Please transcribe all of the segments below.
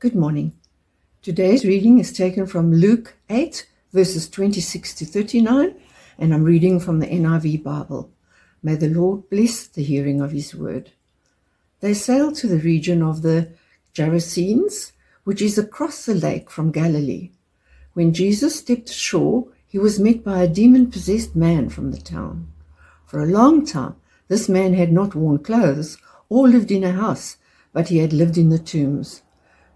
Good morning. Today's reading is taken from Luke 8, verses 26 to 39, and I'm reading from the NIV Bible. May the Lord bless the hearing of his word. They sailed to the region of the Gerasenes, which is across the lake from Galilee. When Jesus stepped ashore, he was met by a demon-possessed man from the town. For a long time, this man had not worn clothes or lived in a house, but he had lived in the tombs.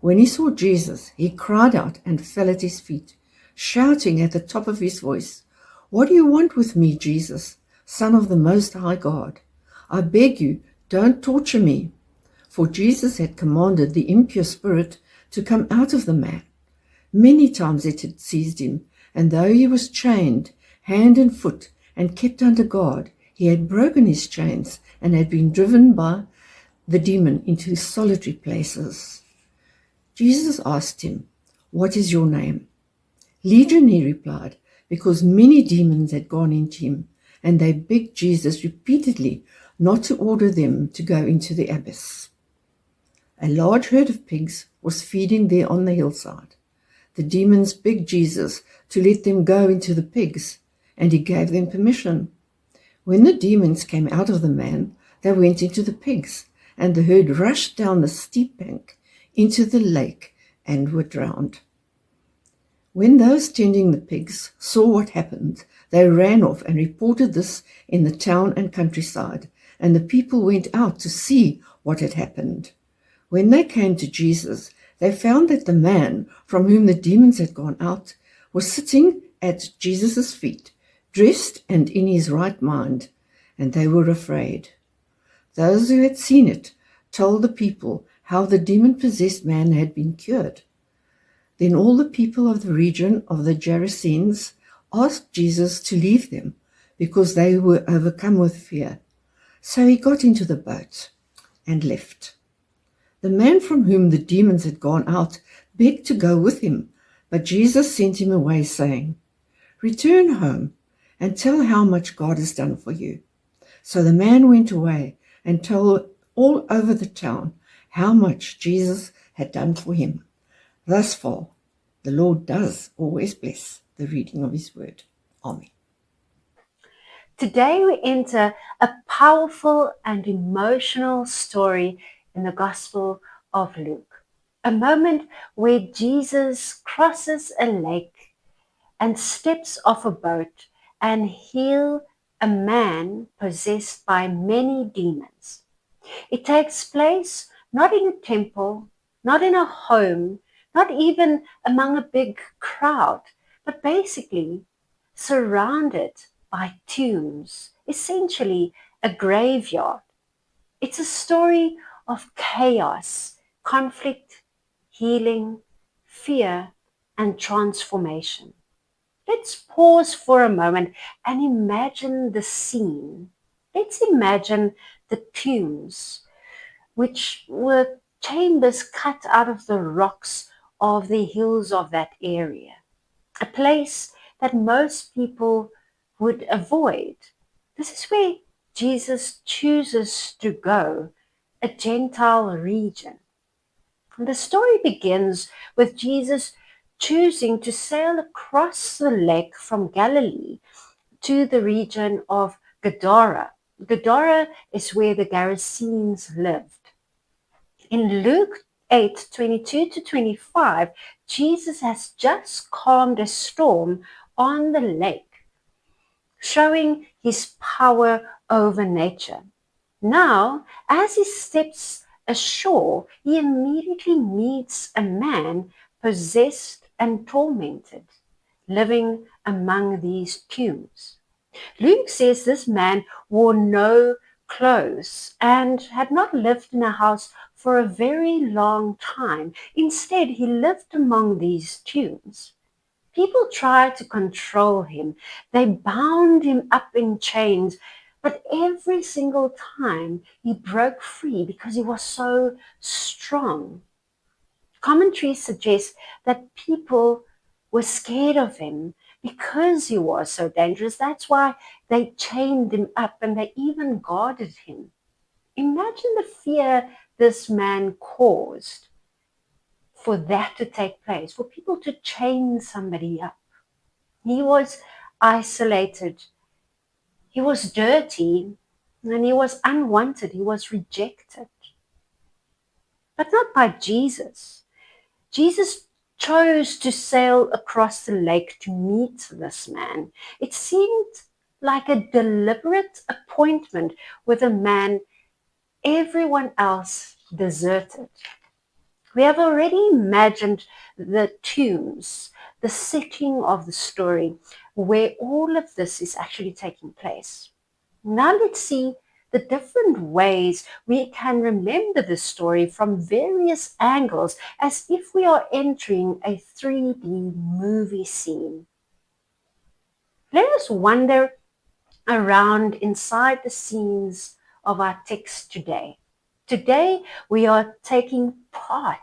When he saw Jesus, he cried out and fell at his feet, shouting at the top of his voice, "What do you want with me, Jesus, Son of the Most High God? I beg you, don't torture me." For Jesus had commanded the impure spirit to come out of the man. Many times it had seized him, and though he was chained hand and foot and kept under guard, he had broken his chains and had been driven by the demon into solitary places. Jesus asked him, "What is your name?" "Legion," he replied, because many demons had gone into him, and they begged Jesus repeatedly not to order them to go into the abyss. A large herd of pigs was feeding there on the hillside. The demons begged Jesus to let them go into the pigs, and he gave them permission. When the demons came out of the man, they went into the pigs, and the herd rushed down the steep bank into the lake and were drowned. When those tending the pigs saw what happened, they ran off and reported this in the town and countryside, and the people went out to see what had happened. When they came to Jesus, they found that the man from whom the demons had gone out was sitting at Jesus' feet, dressed and in his right mind, and they were afraid. Those who had seen it told the people how the demon-possessed man had been cured. Then all the people of the region of the Gerasenes asked Jesus to leave them, because they were overcome with fear. So he got into the boat and left. The man from whom the demons had gone out begged to go with him, but Jesus sent him away, saying, "Return home and tell how much God has done for you." So the man went away and told all over the town how much Jesus had done for him. Thus far, the Lord does always bless the reading of his word. Amen. Today we enter a powerful and emotional story in the Gospel of Luke. A moment where Jesus crosses a lake and steps off a boat and heals a man possessed by many demons. It takes place not in a temple, not in a home, not even among a big crowd, but basically surrounded by tombs, essentially a graveyard. It's a story of chaos, conflict, healing, fear, and transformation. Let's pause for a moment and imagine the scene. Let's imagine the tombs, which were chambers cut out of the rocks of the hills of that area, a place that most people would avoid. This is where Jesus chooses to go, a Gentile region. And the story begins with Jesus choosing to sail across the lake from Galilee to the region of Gadara. Gadara is where the Gerasenes lived. In Luke 8:22 to 25, Jesus has just calmed a storm on the lake, showing his power over nature. Now, as he steps ashore, he immediately meets a man possessed and tormented, living among these tombs. Luke says this man wore no clothes and had not lived in a house for a very long time. Instead, he lived among these tombs. People tried to control him. They bound him up in chains, but every single time he broke free because he was so strong. Commentaries suggest that people were scared of him because he was so dangerous. That's why they chained him up and they even guarded him. Imagine the fear this man caused. for that to take place, for people to chain somebody up. He was isolated. He was dirty, and he was unwanted. He was rejected. But not by Jesus. Jesus chose to sail across the lake to meet this man. It seemed like a deliberate appointment with a man everyone else deserted. We have already imagined the tombs, the setting of the story, where all of this is actually taking place. Now let's see the different ways we can remember the story from various angles, as if we are entering a 3D movie scene. Let us wander around inside the scenes of our text today. Today, we are taking part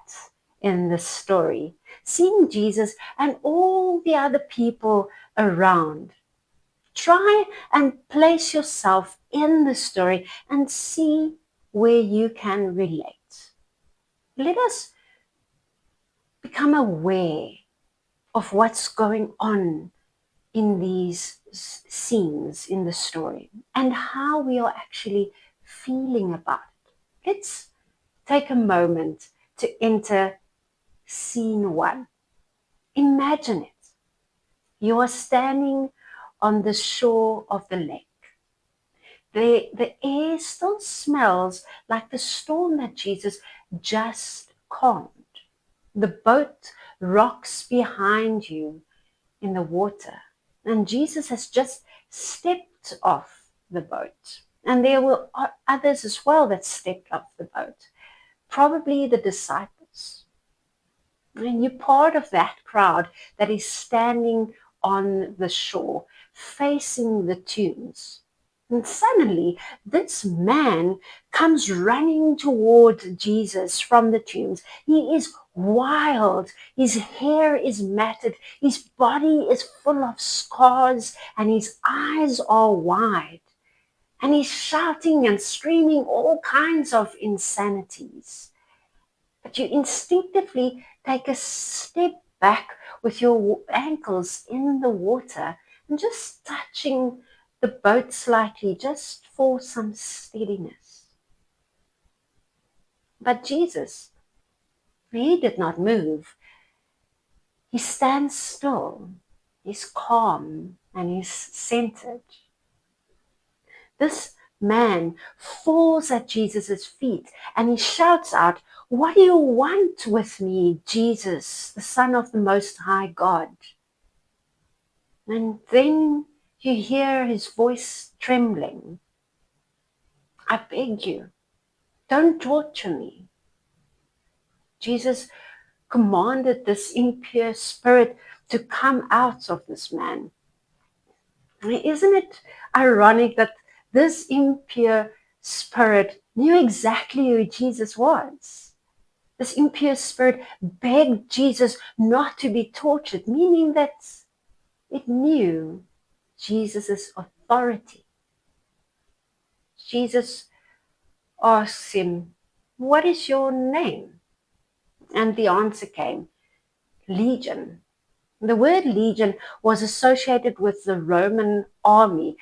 in the story, seeing Jesus and all the other people around. Try and place yourself in the story and see where you can relate. Let us become aware of what's going on in these scenes in the story and how we are actually feeling about it. Let's take a moment to enter scene 1. Imagine it. You are standing on the shore of the lake. The air still smells like the storm that Jesus just calmed. The boat rocks behind you in the water, and Jesus has just stepped off the boat. And there were others as well that stepped off the boat, probably the disciples. And you're part of that crowd that is standing on the shore, facing the tombs. And suddenly, this man comes running toward Jesus from the tombs. He is wild. His hair is matted. His body is full of scars, and his eyes are wide. And he's shouting and screaming all kinds of insanities. But you instinctively take a step back with your ankles in the water and just touching the boat slightly just for some steadiness. But Jesus, he did not move. He stands still. He's calm and he's centered. This man falls at Jesus' feet and he shouts out, "What do you want with me, Jesus, the Son of the Most High God?" And then you hear his voice trembling. "I beg you, don't torture me." Jesus commanded this impure spirit to come out of this man. Isn't it ironic that this impure spirit knew exactly who Jesus was? This impure spirit begged Jesus not to be tortured, meaning that it knew Jesus' authority. Jesus asks him, "What is your name?" And the answer came, "Legion." The word legion was associated with the Roman army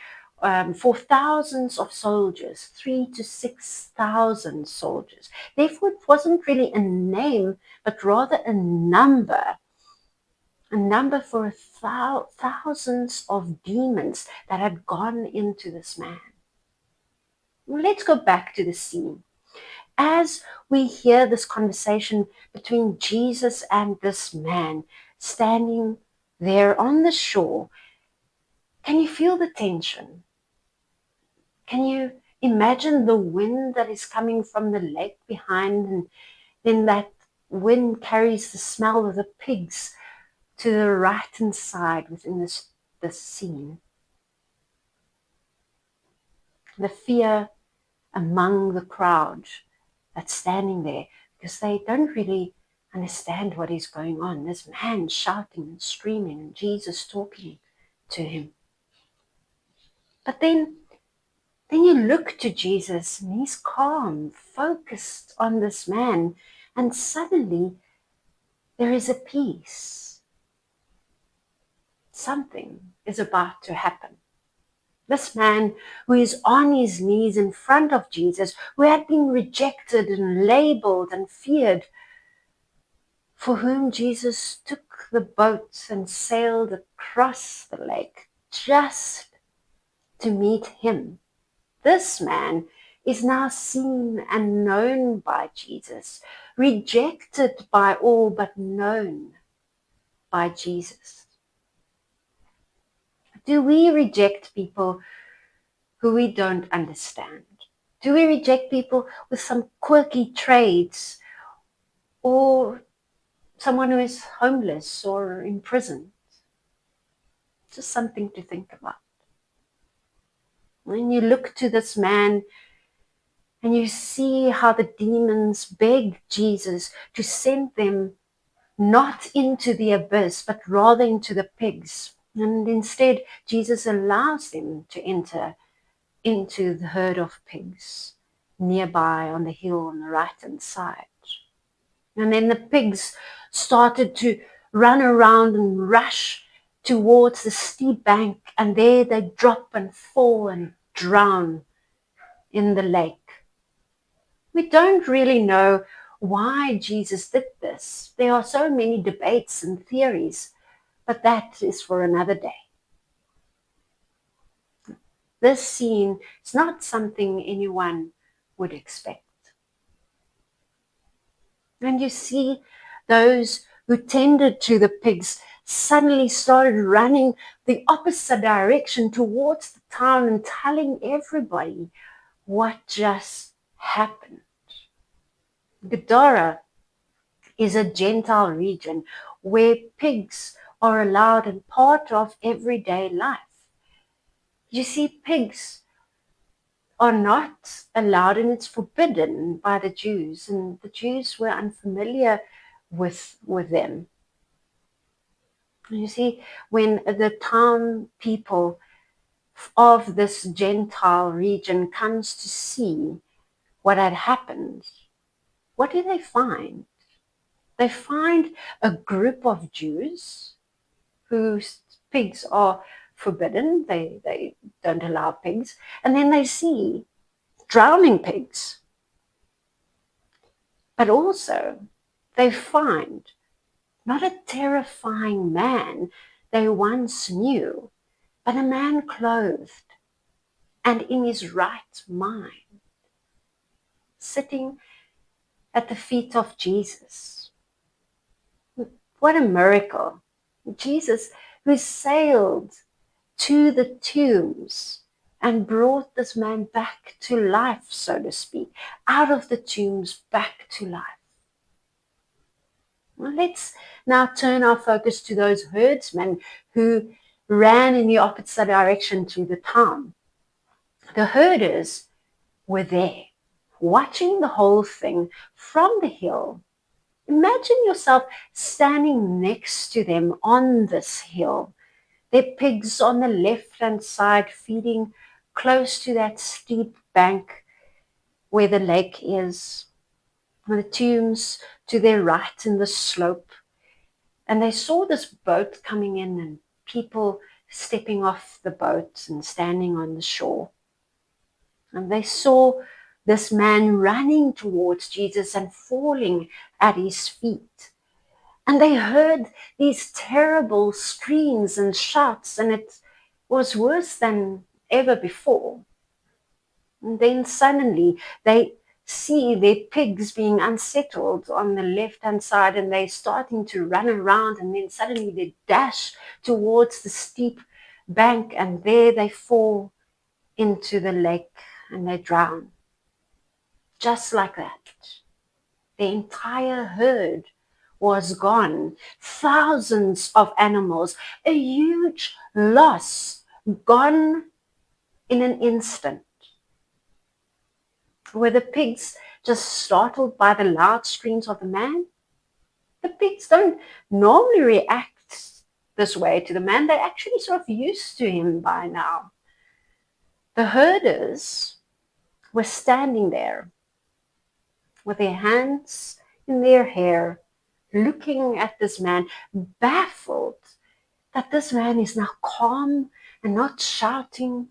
for thousands of soldiers, 3,000 to 6,000 soldiers. Therefore, it wasn't really a name, but rather a number for thousands of demons that had gone into this man. Let's go back to the scene. As we hear this conversation between Jesus and this man standing there on the shore, can you feel the tension? Can you imagine the wind that is coming from the lake behind, and then that wind carries the smell of the pigs to the right hand side within this scene? The fear among the crowd that's standing there, because they don't really understand what is going on. This man shouting and screaming and Jesus talking to him. But then you look to Jesus and he's calm, focused on this man, and suddenly there is a peace. Something is about to happen. This man who is on his knees in front of Jesus, who had been rejected and labeled and feared, for whom Jesus took the boat and sailed across the lake just to meet him. This man is now seen and known by Jesus, rejected by all but known by Jesus. Do we reject people who we don't understand? Do we reject people with some quirky traits, or someone who is homeless or in prison? Just something to think about. When you look to this man and you see how the demons beg Jesus to send them not into the abyss, but rather into the pigs. And instead, Jesus allows them to enter into the herd of pigs nearby on the hill on the right-hand side. And then the pigs started to run around and rush towards the steep bank, and there they drop and fall and drown in the lake. We don't really know why Jesus did this. There are so many debates and theories, but that is for another day. This scene is not something anyone would expect. And you see those who tended to the pigs suddenly started running the opposite direction towards the town and telling everybody what just happened. Gadara is a Gentile region where pigs are allowed and part of everyday life. You see, pigs are not allowed, and it's forbidden by the Jews, and the Jews were unfamiliar with them. You see, when the town people of this Gentile region comes to see what had happened, what do they find? They find a group of Jews whose pigs are forbidden. They don't allow pigs. And then they see drowning pigs. But also they find not a terrifying man they once knew, but a man clothed and in his right mind, sitting at the feet of Jesus. What a miracle. Jesus, who sailed to the tombs and brought this man back to life, so to speak, out of the tombs back to life. Well, let's now turn our focus to those herdsmen who ran in the opposite direction to the town. The herders were there, watching the whole thing from the hill. Imagine yourself standing next to them on this hill. Their pigs on the left-hand side feeding close to that steep bank where the lake is. The tombs to their right in the slope. And they saw this boat coming in and people stepping off the boat and standing on the shore. And they saw this man running towards Jesus and falling at his feet. And they heard these terrible screams and shouts, and it was worse than ever before. And then suddenly they see their pigs being unsettled on the left-hand side, and they're starting to run around, and then suddenly they dash towards the steep bank, and there they fall into the lake and they drown. Just like that. The entire herd was gone. Thousands of animals, a huge loss, gone in an instant. Were the pigs just startled by the loud screams of the man? The pigs don't normally react this way to the man. They're actually sort of used to him by now. The herders were standing there with their hands in their hair, looking at this man, baffled that this man is now calm and not shouting.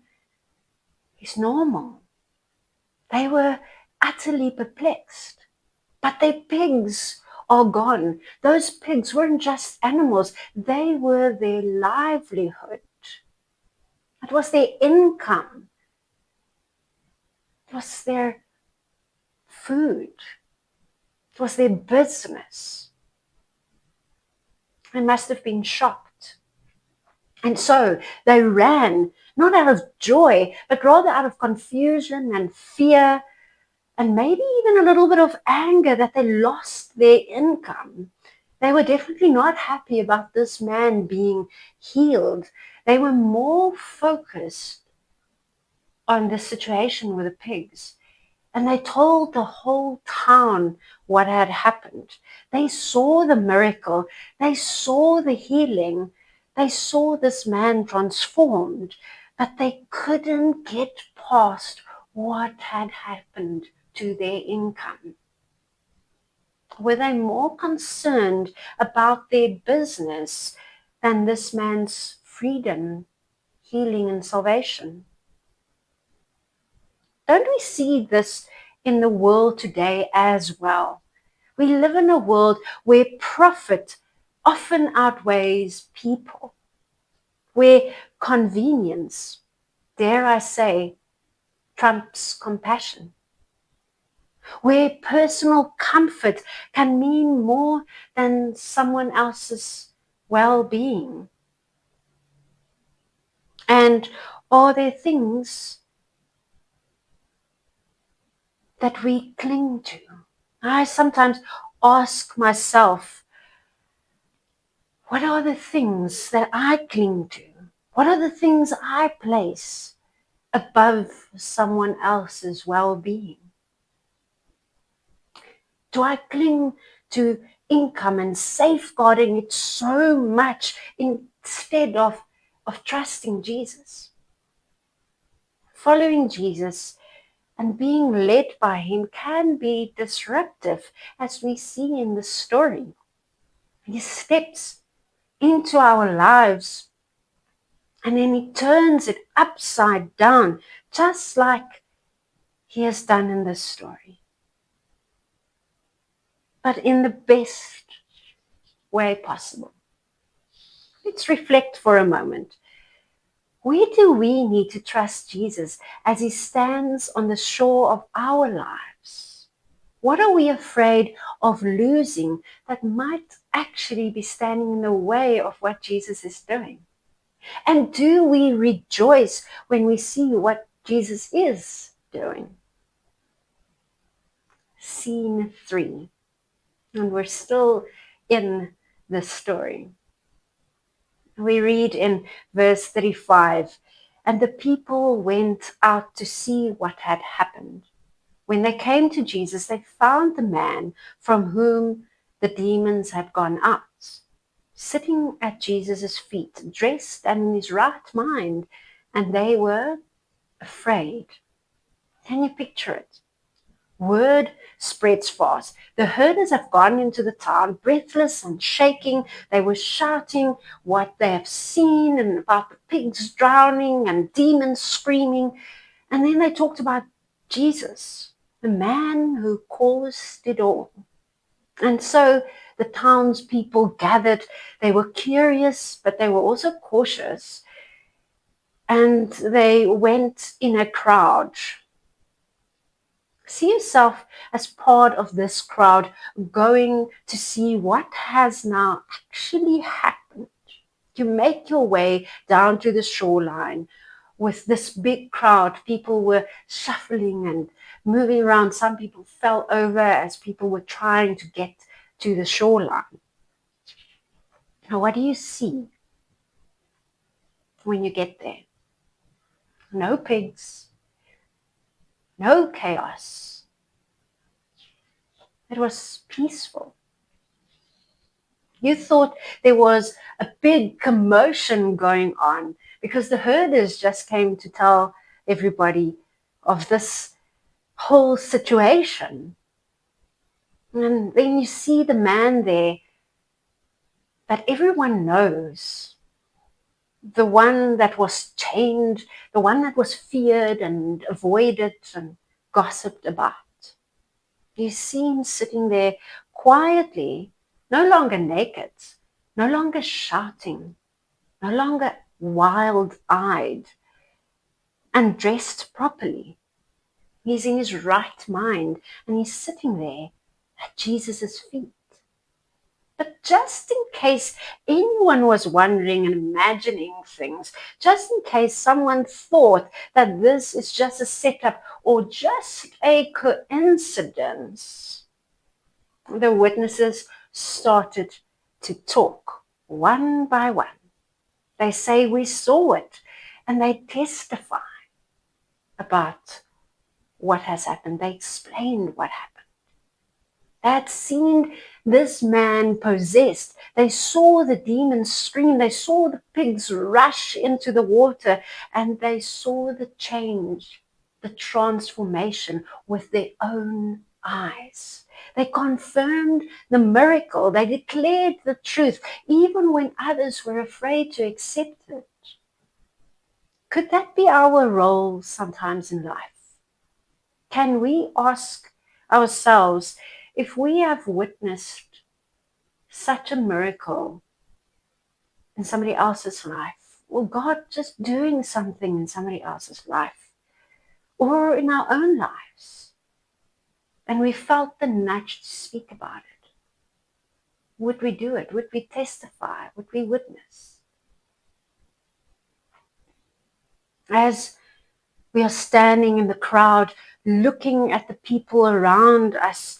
He's normal. They were utterly perplexed. But their pigs are gone. Those pigs weren't just animals, they were their livelihood. It was their income. It was their food. It was their business. They must have been shocked. And so they ran, not out of joy, but rather out of confusion and fear, and maybe even a little bit of anger that they lost their income. They were definitely not happy about this man being healed. They were more focused on the situation with the pigs. And they told the whole town what had happened. They saw the miracle. They saw the healing. They saw this man transformed. But they couldn't get past what had happened to their income. Were they more concerned about their business than this man's freedom, healing, and salvation? Don't we see this in the world today as well? We live in a world where profit often outweighs people, where convenience, dare I say, trumps compassion, where personal comfort can mean more than someone else's well-being. And are there things that we cling to? I sometimes ask myself, what are the things that I cling to? What are the things I place above someone else's well-being? Do I cling to income and safeguarding it so much instead of trusting Jesus? Following Jesus and being led by him can be disruptive, as we see in the story. He steps into our lives and then he turns it upside down, just like he has done in this story. But in the best way possible. Let's reflect for a moment. Where do we need to trust Jesus as he stands on the shore of our lives? What are we afraid of losing that might actually be standing in the way of what Jesus is doing? And do we rejoice when we see what Jesus is doing? Scene 3. And we're still in the story. We read in verse 35, and the people went out to see what had happened. When they came to Jesus, they found the man from whom the demons had gone out, sitting at Jesus' feet, dressed and in his right mind, and they were afraid. Can you picture it? Word spreads fast. The herders have gone into the town, breathless and shaking. They were shouting what they have seen and about the pigs drowning and demons screaming. And then they talked about Jesus, the man who caused it all. And so the townspeople gathered. They were curious, but they were also cautious. And they went in a crowd. See yourself as part of this crowd going to see what has now actually happened. You make your way down to the shoreline with this big crowd. People were shuffling and moving around. Some people fell over as people were trying to get to the shoreline. Now, what do you see when you get there? No pigs, no chaos. It was peaceful. You thought there was a big commotion going on because the herders just came to tell everybody of this whole situation. And then you see the man there that everyone knows, the one that was chained, the one that was feared and avoided and gossiped about. You see him sitting there quietly, no longer naked, no longer shouting, no longer wild-eyed and dressed properly. He's in his right mind and he's sitting there at Jesus' feet. But just in case anyone was wondering and imagining things, just in case someone thought that this is just a setup or just a coincidence, the witnesses started to talk one by one. They say, we saw it, and they testify about what has happened. They explained what happened. They had seen this man possessed. They saw the demons scream. They saw the pigs rush into the water, and they saw the change, the transformation with their own eyes. They confirmed the miracle. They declared the truth, even when others were afraid to accept it. Could that be our role sometimes in life? Can we ask ourselves if we have witnessed such a miracle in somebody else's life, or God just doing something in somebody else's life, or in our own lives, and we felt the nudge to speak about it? Would we do it? Would we testify? Would we witness? As we are standing in the crowd, looking at the people around us,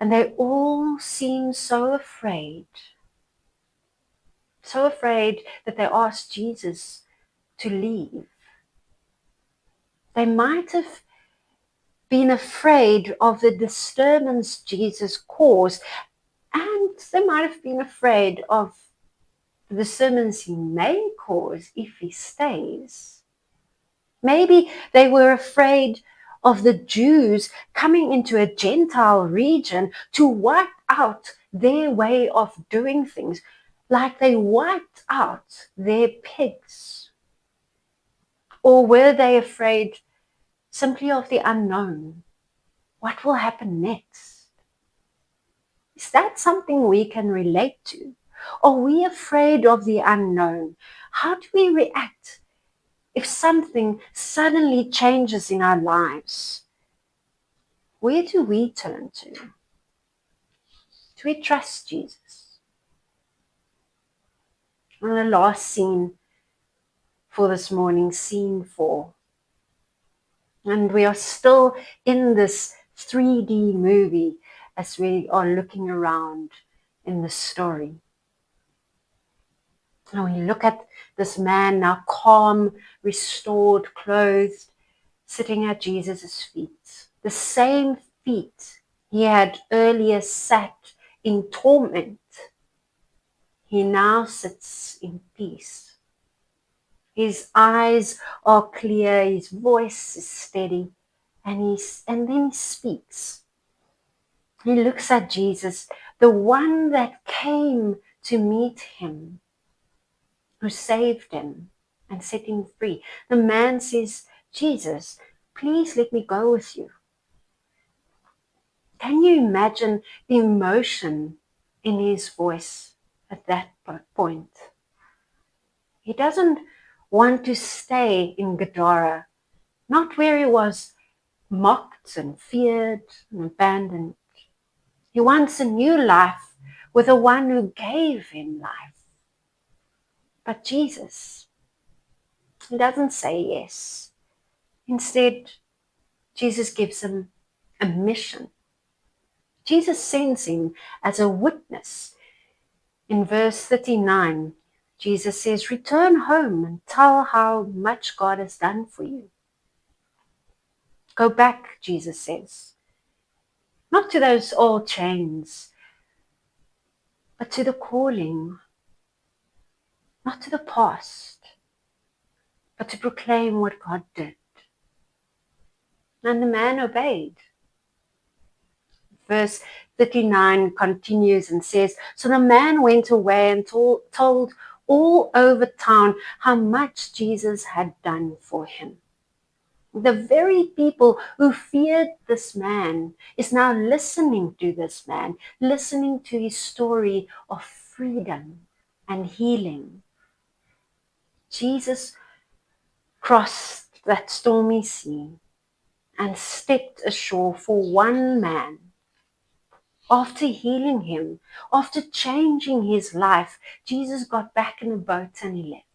and they all seem so afraid that they asked Jesus to leave. They might have been afraid of the disturbance Jesus caused, and they might have been afraid of the disturbance he may cause if he stays. Maybe they were afraid of the Jews coming into a Gentile region to wipe out their way of doing things, like they wiped out their pigs. Or were they afraid simply of the unknown? What will happen next? Is that something we can relate to? Are we afraid of the unknown? How do we react if something suddenly changes in our lives? Where do we turn to? Do we trust Jesus? And the last scene for this morning, scene 4. And we are still in this 3D movie as we are looking around in the story. And we look at this man now calm, restored, clothed, sitting at Jesus' feet. The same feet he had earlier sat in torment. He now sits in peace. His eyes are clear, his voice is steady, and then he speaks. He looks at Jesus, the one that came to meet him, who saved him and set him free. The man says, Jesus, please let me go with you. Can you imagine the emotion in his voice at that point? He doesn't want to stay in Gadara, not where he was mocked and feared and abandoned. He wants a new life with the one who gave him life. But Jesus, he doesn't say yes. Instead, Jesus gives him a mission. Jesus sends him as a witness. In verse 39, Jesus says, return home and tell how much God has done for you. Go back, Jesus says, not to those old chains, but to the calling, not to the past, but to proclaim what God did. And the man obeyed. Verse 39 continues and says, so the man went away and told all over town how much Jesus had done for him. The very people who feared this man is now listening to this man, listening to his story of freedom and healing. Jesus crossed that stormy sea and stepped ashore for one man. After healing him, after changing his life, Jesus got back in the boat and he left.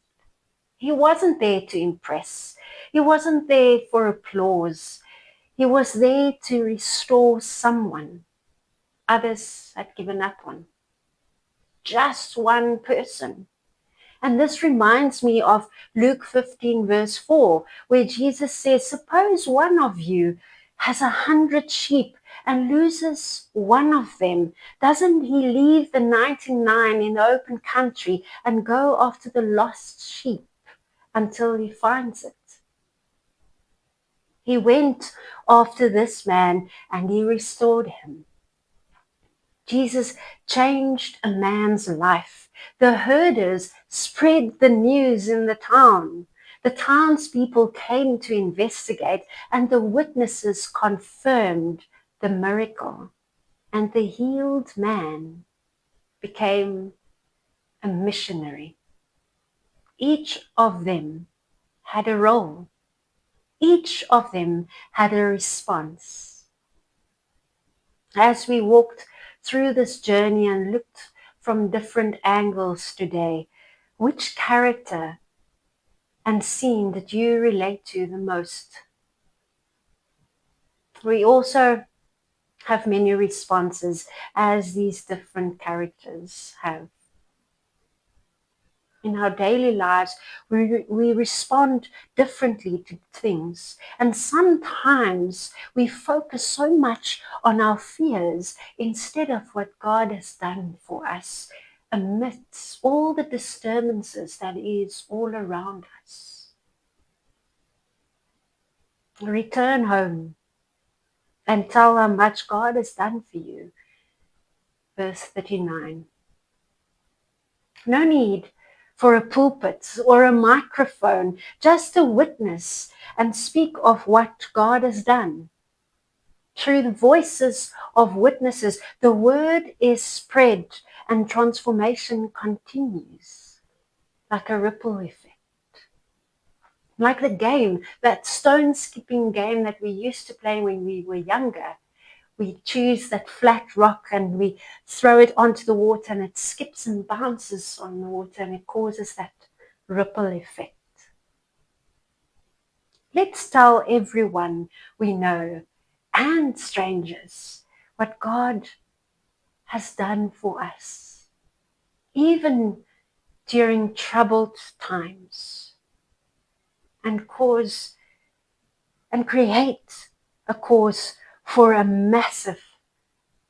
He wasn't there to impress. He wasn't there for applause. He was there to restore someone. Others had given up on. Just one person. And this reminds me of Luke 15 verse 4, where Jesus says, suppose one of you has 100 sheep and loses one of them. Doesn't he leave the 99 in the open country and go after the lost sheep until he finds it? He went after this man and he restored him. Jesus changed a man's life. The herders spread the news in the town. The townspeople came to investigate, and the witnesses confirmed the miracle. And the healed man became a missionary. Each of them had a role. Each of them had a response. As we walked through this journey and looked from different angles today, which character and scene did you relate to the most? We also have many responses as these different characters have. In our daily lives, we respond differently to things. And sometimes we focus so much on our fears instead of what God has done for us amidst all the disturbances that is all around us. Return home and tell how much God has done for you. Verse 39. No need for a pulpit or a microphone, just a witness and speak of what God has done. Through the voices of witnesses, the word is spread and transformation continues like a ripple effect. Like the game, that stone skipping game that we used to play when we were younger. We choose that flat rock and we throw it onto the water and it skips and bounces on the water and it causes that ripple effect. Let's tell everyone we know and strangers what God has done for us, even during troubled times, and create a cause for a massive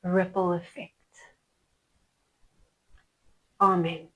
ripple effect. Amen.